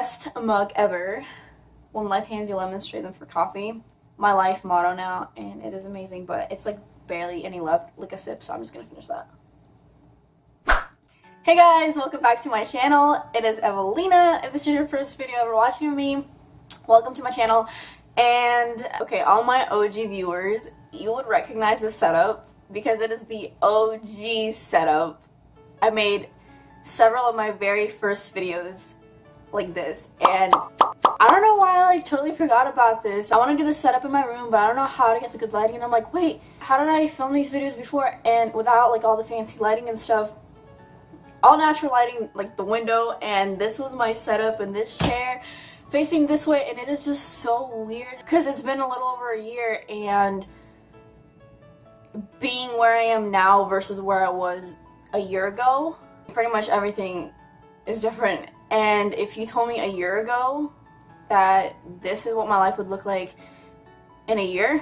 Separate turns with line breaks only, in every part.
best mug ever. When life hands you lemons, trade them for coffee. My life motto now, and it is amazing, but it's like barely any left, like a sip, so I'm just gonna finish that. Hey guys, welcome back to my channel. It is Evelina. If this is your first video ever watching me, welcome to my channel. And okay, all my OG viewers, you would recognize this setup because it is the OG setup. I made several of my very first videos like this, and I don't know why I like totally forgot about this. I want to do this setup in my room, but I don't know how to get the good lighting, and I'm like, wait, how did I film these videos before and without like all the fancy lighting and stuff? All natural lighting, like the window, and this was my setup in this chair facing this way, and it is just so weird because it's been a little over a year, and being where I am now versus where I was a year ago, pretty much everything is different. And if you told me a year ago that this is what my life would look like in a year,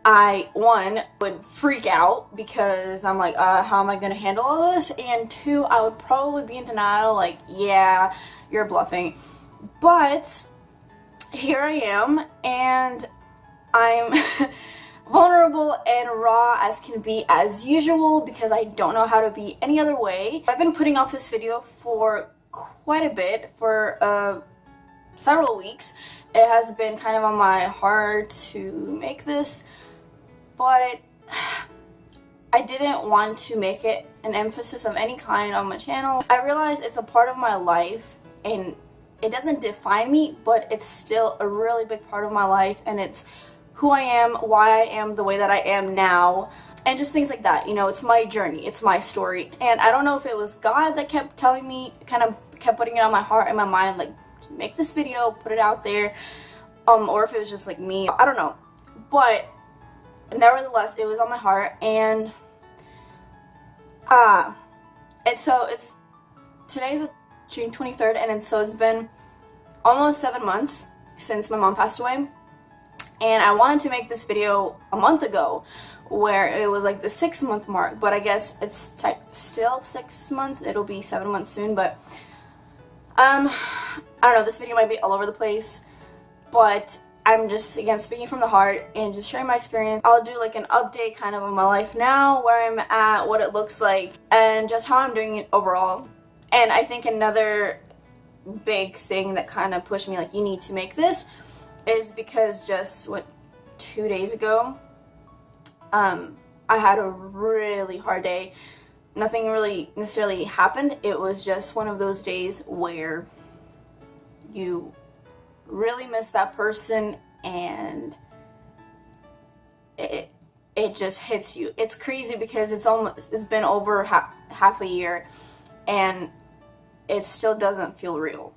I, one, would freak out because I'm like, how am I going to handle all this? And two, I would probably be in denial, like, yeah, you're bluffing. But here I am, and I'm vulnerable and raw as can be as usual because I don't know how to be any other way. I've been putting off this video for quite a bit, for several weeks. It has been kind of on my heart to make this, but I didn't want to make it an emphasis of any kind on my channel. I realize it's a part of my life and it doesn't define me, but it's still a really big part of my life, and it's who I am, why I am the way that I am now, and just things like that. You know, it's my journey, it's my story. And I don't know if it was God that kept telling me, kind of kept putting it on my heart and my mind, like, make this video, put it out there, or if it was just like me, I don't know. But nevertheless, it was on my heart, and so today's June 23rd, and so it's been almost 7 months since my mom passed away. And I wanted to make this video a month ago where it was like the 6-month mark, but I guess it's still 6 months. It'll be 7 months soon, but I don't know, this video might be all over the place, but I'm just, again, speaking from the heart and just sharing my experience. I'll do like an update kind of on my life now, where I'm at, what it looks like, and just how I'm doing it overall. And I think another big thing that kind of pushed me, like, you need to make this, is because just 2 days ago, I had a really hard day. Nothing really necessarily happened. It was just one of those days where you really miss that person, and it just hits you. It's crazy because it's been over half a year, and it still doesn't feel real.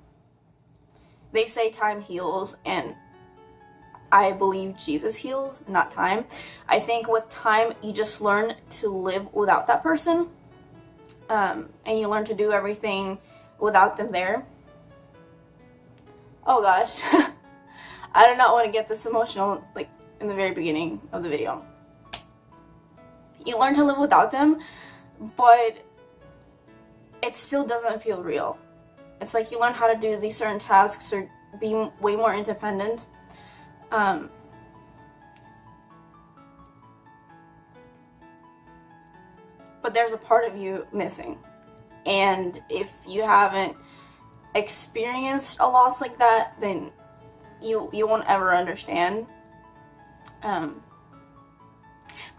They say time heals, and I believe Jesus heals, not time. I think with time, you just learn to live without that person, and you learn to do everything without them there. Oh gosh, I did not want to get this emotional, like, in the very beginning of the video. You learn to live without them, but it still doesn't feel real. It's like you learn how to do these certain tasks or be way more independent. But there's a part of you missing. And if you haven't experienced a loss like that, then you won't ever understand. But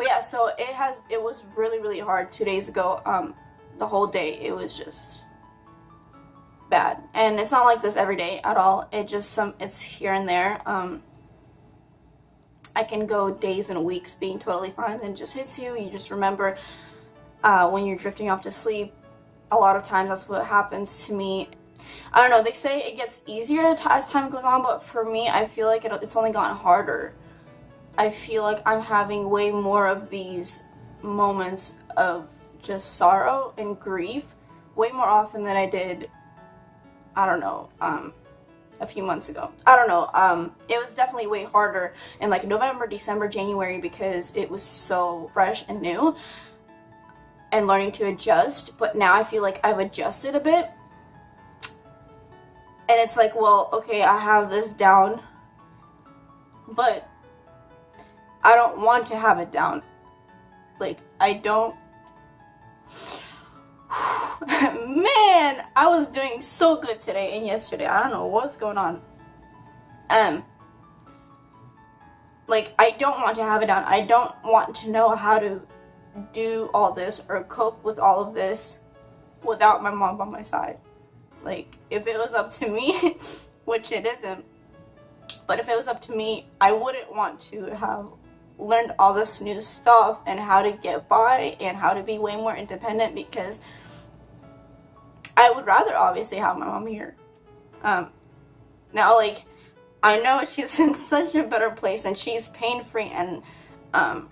yeah, so it was really, really hard 2 days ago. The whole day, it was just bad. And it's not like this every day at all. It's here and there. I can go days and weeks being totally fine, then it just hits you. You just remember when you're drifting off to sleep. A lot of times that's what happens to me. I don't know, they say it gets easier as time goes on, but for me, I feel like it's only gotten harder. I feel like I'm having way more of these moments of just sorrow and grief way more often than I did, I don't know, a few months ago. I don't know, it was definitely way harder in like November, December, January, because it was so fresh and new and learning to adjust. But now I feel like I've adjusted a bit, And it's like, well, okay, I have this down, but I don't want to have it down. Like, I don't. Man, I was doing so good today and yesterday. I don't know what's going on. Like, I don't want to have it down. I don't want to know how to do all this or cope with all of this without my mom by my side. Like, if it was up to me, which it isn't, but if it was up to me, I wouldn't want to have learned all this new stuff and how to get by and how to be way more independent, because I would rather obviously have my mom here. Now, like, I know she's in such a better place and she's pain-free, and I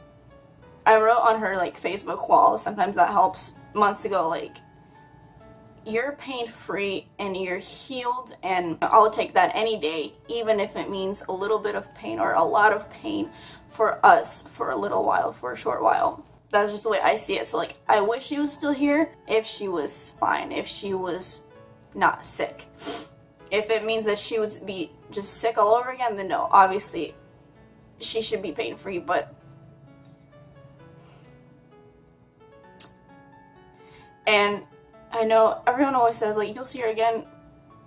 wrote on her, like, Facebook wall, sometimes that helps, months ago, like, you're pain-free and you're healed, and I'll take that any day, even if it means a little bit of pain or a lot of pain for us for a little while, for a short while. That's just the way I see it. So, like, I wish she was still here if she was fine, if she was not sick. If it means that she would be just sick all over again, then no, obviously she should be pain-free, but and I know everyone always says, like, you'll see her again,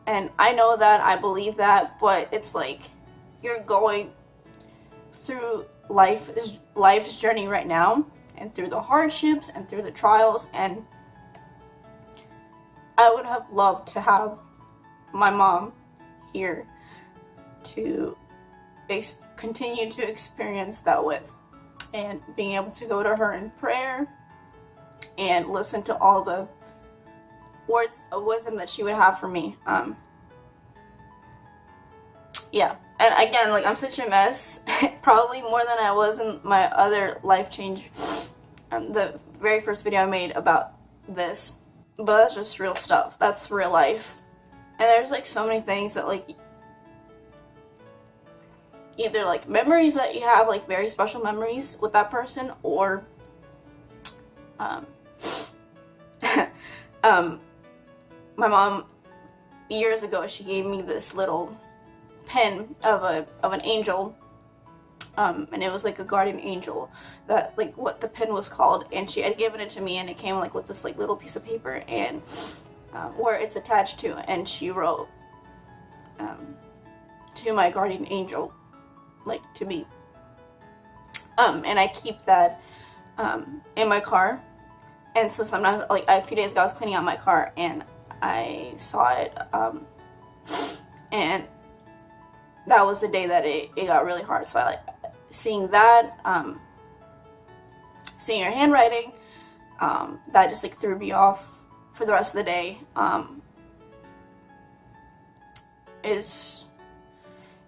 and I know that, I believe that, but it's like, you're going through life's journey right now, and through the hardships, and through the trials, and I would have loved to have my mom here to continue to experience that with, and being able to go to her in prayer, and listen to all the words of wisdom that she would have for me. Yeah, and again, like, I'm such a mess, probably more than I was in my other life change, the very first video I made about this, but that's just real stuff, that's real life, and there's, like, so many things that, like, either, like, memories that you have, like, very special memories with that person, or, my mom, years ago, she gave me this little pen of an angel, and it was, like, a guardian angel, that, like, what the pen was called, and she had given it to me, and it came, like, with this, like, little piece of paper, and, where it's attached to, and she wrote, to my guardian angel, like, to me, and I keep that, in my car, and so sometimes, like, a few days ago, I was cleaning out my car, and I saw it, and that was the day that it got really hard, so I, like, seeing that, seeing her handwriting, that just, like, threw me off for the rest of the day, is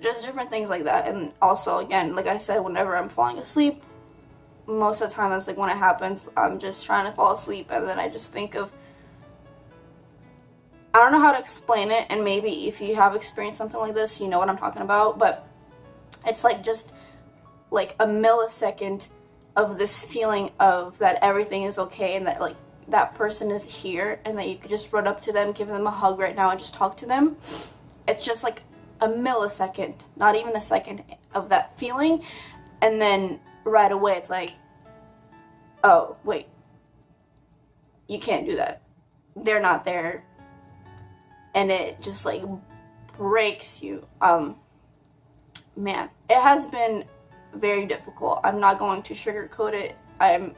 just different things like that. And also, again, like I said, whenever I'm falling asleep, most of the time that's, like, when it happens, I'm just trying to fall asleep, and then I just think of, I don't know how to explain it, and maybe if you have experienced something like this, you know what I'm talking about, but it's, like, just, like, a millisecond of this feeling of that everything is okay, and that, like, that person is here, and that you could just run up to them, give them a hug right now, and just talk to them. It's just, like, a millisecond, not even a second, of that feeling, and then right away it's like, oh, wait, you can't do that. They're not there. And it just, like, breaks you. Man, it has been very difficult. I'm not going to sugarcoat it. I'm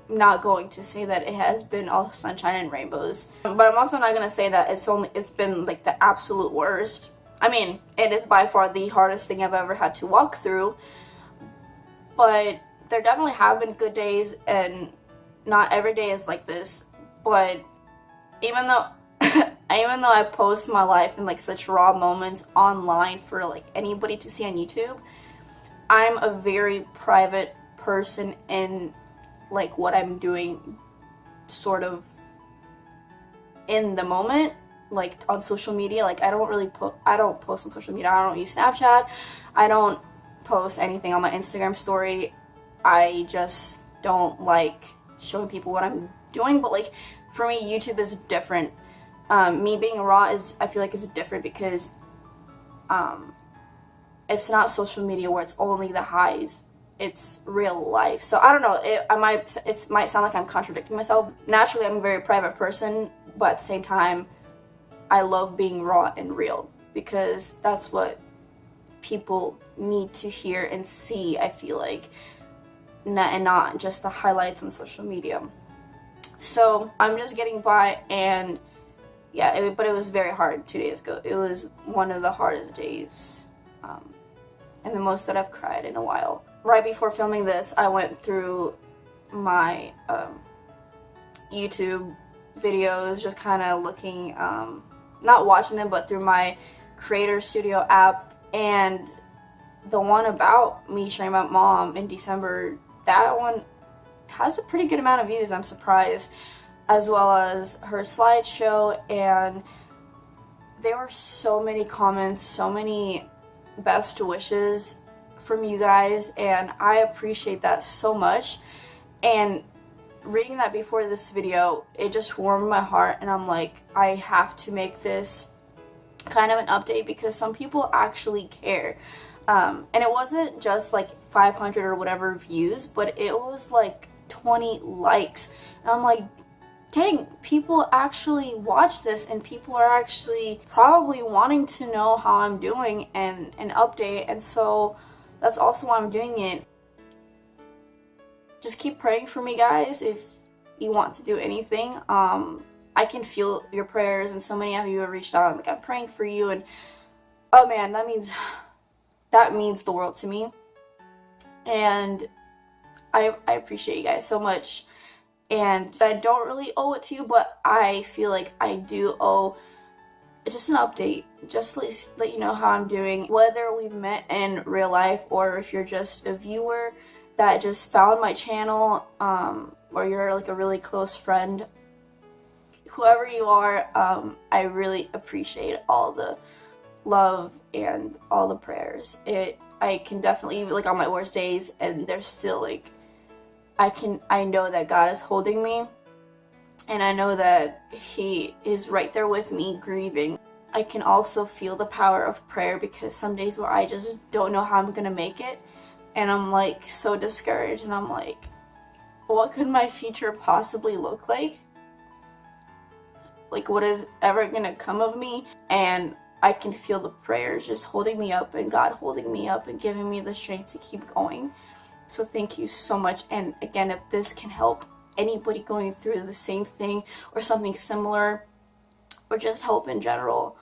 not going to say that it has been all sunshine and rainbows. But I'm also not going to say that it's been, like, the absolute worst. I mean, it is by far the hardest thing I've ever had to walk through. But there definitely have been good days, and not every day is like this. But even though I post my life in, like, such raw moments online for, like, anybody to see on YouTube, I'm a very private person in, like, what I'm doing, sort of in the moment, like, on social media. Like, I don't post on social media. I don't use Snapchat. I don't post anything on my Instagram story. I just don't like showing people what I'm doing. But, like, for me, YouTube is different. Me being raw I feel like is different because it's not social media where it's only the highs. It's real life. So I don't know. It might sound like I'm contradicting myself. Naturally, I'm a very private person, but at the same time, I love being raw and real because that's what people need to hear and see, I feel like, and not just the highlights on social media. So I'm just getting by, and yeah, but it was very hard 2 days ago. It was one of the hardest days, and the most that I've cried in a while. Right before filming this, I went through my YouTube videos, just kind of looking, not watching them, but through my Creator Studio app, and the one about me sharing my mom in December, that one has a pretty good amount of views, I'm surprised, as well as her slideshow, and there were so many comments, so many best wishes from you guys, and I appreciate that so much. And reading that before this video, it just warmed my heart, and I'm like, I have to make this kind of an update because some people actually care. And it wasn't just like 500 or whatever views, but it was like 20 likes. And I'm like, dang, people actually watch this, and people are actually probably wanting to know how I'm doing and an update, and so that's also why I'm doing it. Just keep praying for me, guys, if you want to do anything. I can feel your prayers, and so many of you have reached out, like, I'm praying for you, and oh man, that means the world to me, and I appreciate you guys so much. And I don't really owe it to you, but I feel like I do owe just an update, just let you know how I'm doing, whether we've met in real life or if you're just a viewer that just found my channel, or you're like a really close friend. Whoever you are, I really appreciate all the love and all the prayers. I can definitely, like, on my worst days, and there's still like, I know that God is holding me, and I know that He is right there with me grieving. I can also feel the power of prayer because some days where I just don't know how I'm gonna make it, and I'm like so discouraged, and I'm like, what could my future possibly look like? Like, what is ever gonna come of me? And I can feel the prayers just holding me up, and God holding me up and giving me the strength to keep going. So thank you so much. And again, if this can help anybody going through the same thing or something similar, or just help in general,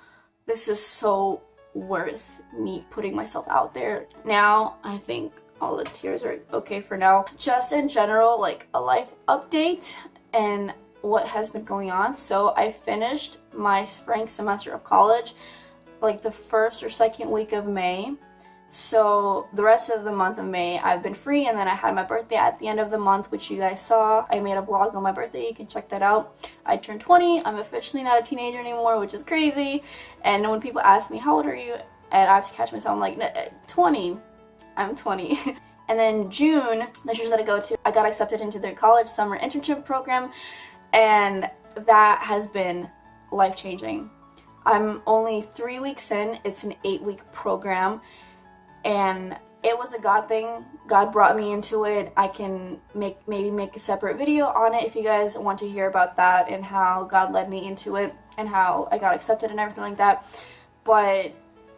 this is so worth me putting myself out there. Now, I think all the tears are okay for now. Just in general, like a life update and what has been going on. So I finished my spring semester of college like the first or second week of May. So the rest of the month of May I've been free, and then I had my birthday at the end of the month, which you guys saw. I made a vlog on my birthday, you can check that out. I turned 20, I'm officially not a teenager anymore, which is crazy. And when people ask me, how old are you? And I have to catch myself, I'm like, 20. I'm 20. And then June, the church that I go to, I got accepted into their college summer internship program, and that has been life-changing. I'm only 3 weeks in, it's an 8-week program. And it was a God thing. God brought me into it. I can maybe make a separate video on it if you guys want to hear about that and how God led me into it and how I got accepted and everything like that. But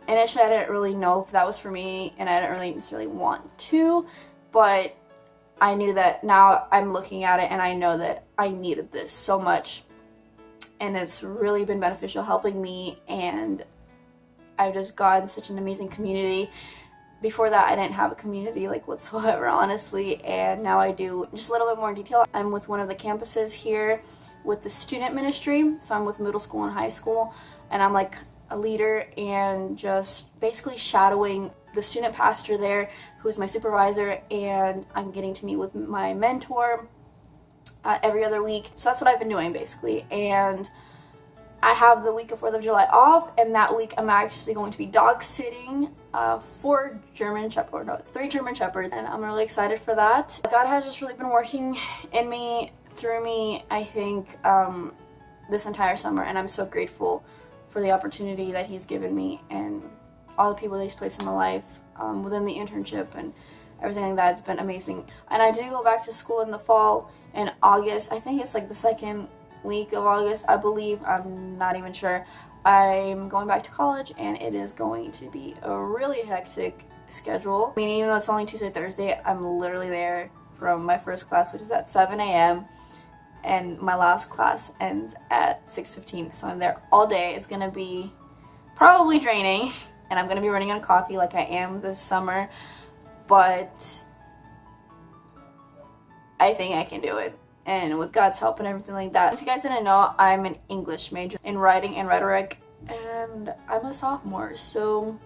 initially I didn't really know if that was for me, and I didn't really necessarily want to, but I knew that now I'm looking at it and I know that I needed this so much, and it's really been beneficial helping me, and I've just gotten such an amazing community. Before that, I didn't have a community like whatsoever, honestly, and now I do. Just a little bit more in detail, I'm with one of the campuses here with the student ministry, so I'm with middle school and high school, and I'm like a leader and just basically shadowing the student pastor there, who's my supervisor, and I'm getting to meet with my mentor every other week. So that's what I've been doing basically, and I have the week of 4th of July off, and that week I'm actually going to be dog sitting 3 German Shepherds, and I'm really excited for that. God has just really been working in me, through me. I think this entire summer, and I'm so grateful for the opportunity that he's given me and all the people that he's placed in my life within the internship and everything like that. It's been amazing. And I do go back to school in the fall in August. I think it's like the second week of August, I believe. I'm not even sure. I'm going back to college, and it is going to be a really hectic schedule. I mean, even though it's only Tuesday, Thursday, I'm literally there from my first class, which is at 7 a.m. and my last class ends at 6:15. So I'm there all day. It's gonna be probably draining, and I'm gonna be running on coffee like I am this summer, but I think I can do it, and with God's help and everything like that. If you guys didn't know, I'm an English major in writing and rhetoric, and I'm a sophomore, so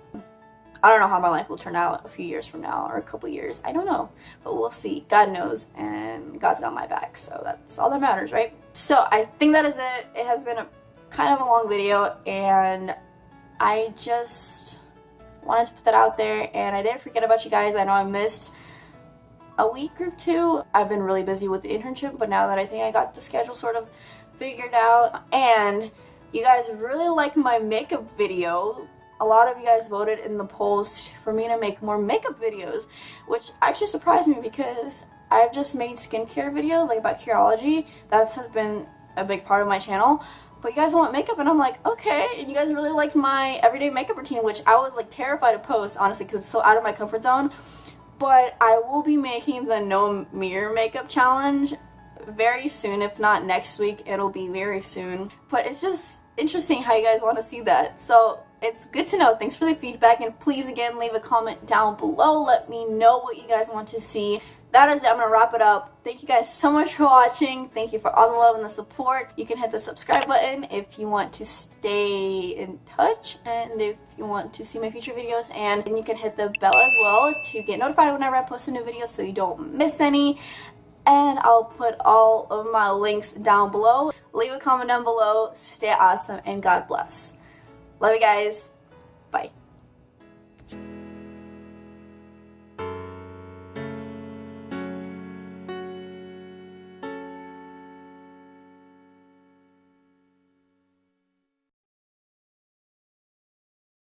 I don't know how my life will turn out a few years from now or a couple years. I don't know, but we'll see. God knows, and God's got my back, so that's all that matters, right? So I think that is it. It has been a kind of a long video, and I just wanted to put that out there, and I didn't forget about you guys. I know I missed a week or two. I've been really busy with the internship, but now that I think I got the schedule sort of figured out, and you guys really liked my makeup video. A lot of you guys voted in the post for me to make more makeup videos, which actually surprised me because I've just made skincare videos like about Curology. That's been a big part of my channel. But you guys want makeup, and I'm like, okay. And you guys really liked my everyday makeup routine, which I was like terrified to post, honestly, because it's so out of my comfort zone. But I will be making the no mirror makeup challenge very soon. If not next week, it'll be very soon. But it's just interesting how you guys want to see that. So it's good to know. Thanks for the feedback, and please again leave a comment down below. Let me know what you guys want to see. That is it. I'm gonna wrap it up. Thank you guys so much for watching. Thank you for all the love and the support. You can hit the subscribe button if you want to stay in touch, and if you want to see my future videos, and you can hit the bell as well to get notified whenever I post a new video so you don't miss any. And I'll put all of my links down below. Leave a comment down below. Stay awesome, and God bless. Love you guys. Bye.